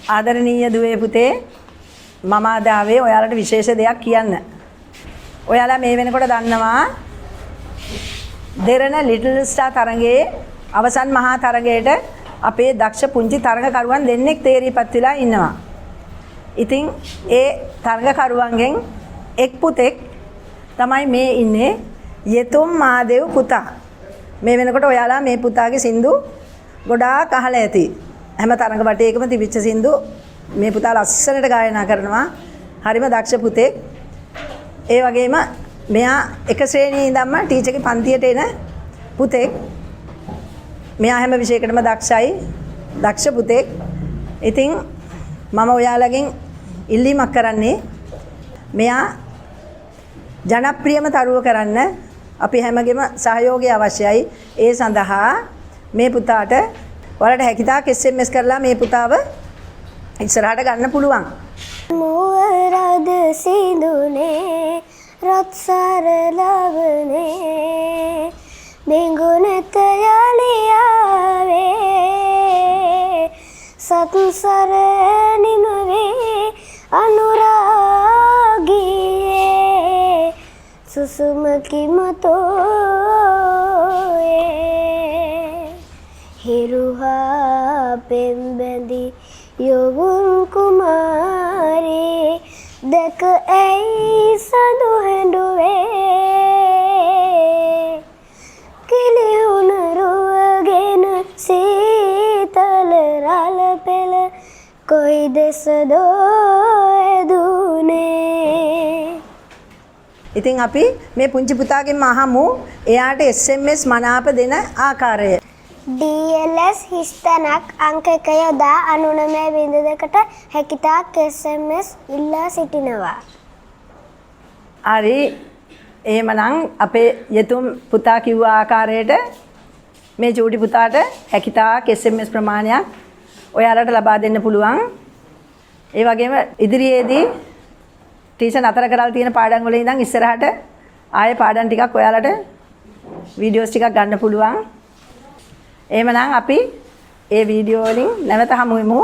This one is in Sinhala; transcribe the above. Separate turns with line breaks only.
ආදරණීය දුවේ පුතේ මම අද ආවේ ඔයාලට විශේෂ දෙයක් කියන්න. ඔයාලා මේ වෙනකොට දන්නවා දෙරණ ලිටල් ස්ටාර් තරඟයේ අවසන් මහා තරඟයට අපේ දක්ෂ පුංචි තරඟකරුවන් දෙන්නෙක් තේරීපත් වෙලා ඉන්නවා. ඉතින් ඒ තරඟකරුවන්ගෙන් එක් පුතෙක් තමයි මේ ඉන්නේ යතුම් මාදේව් පුතා. මේ වෙනකොට ඔයාලා මේ පුතාගේ සින්දු ගොඩාක් අහලා ඇති. හැම තරඟ වටේකම තිබිච්ච සින්දු මේ පුතා ලස්සනට ගායනා කරනවා. හරිම දක්ෂ පුතෙක්. ඒ වගේම මෙයා එක ශ්‍රේණියේ ඉඳන්ම ටීචර්ගේ පන්තියට එන පුතෙක්. මෙයා හැම විෂයකටම දක්ෂයි. දක්ෂ පුතෙක්. ඉතින් මම ඔයාලගෙන් ඉල්ලීමක් කරන්නේ මෙයා ජනප්‍රියම තරුව කරන්න අපි හැමගෙම සහයෝගය අවශ්‍යයි. ඒ සඳහා මේ පුතාට ඔයාලට හැකියතාක් SMS කරලා මේ පුතාව ඉස්සරහට ගන්න පුළුවන්.
මුවරද සිඳුනේ රත්සර ලබනේ බෙඟුනත යලියාවේ සත්සර නිමවේ අනුරාගියේ සුසුමකි මතෝයේ හිරුහා පෙම්බැඳි යොවුන් කුමාරී දැක ඇයි සඳු හැඬුවේ කිලිහුණ රුවගෙන සීතල රළ පෙළ කොයි දෙසද ඇදුනේ.
ඉතින් අපි මේ පුංචි පුතාගෙන් අහමු එයාට SMS මනාප දෙන ආකාරය.
DLS හිස්තැනක් අංක 1 යොදා 99.2ට හැකියතාක් SMS ඉල්ලා සිටිනවා.
හරි. එහෙමනම් අපේ යතුම් පුතා කිව්ව ආකාරයට මේ චූටි පුතාට හැකියතාක් SMS ප්‍රමාණයක් ඔයාලට ලබා දෙන්න පුළුවන්. ඒ වගේම ඉදිරියේදී ටීචර් නතර කරලා තියෙන පාඩම් වල ඉඳන් ඉස්සරහට ආයේ පාඩම් ටිකක් ඔයාලට වීඩියෝස් ටිකක් ගන්න පුළුවන්. එහෙමනම් අපි ඒ වීඩියෝ වලින් නැවත හමු වෙමු.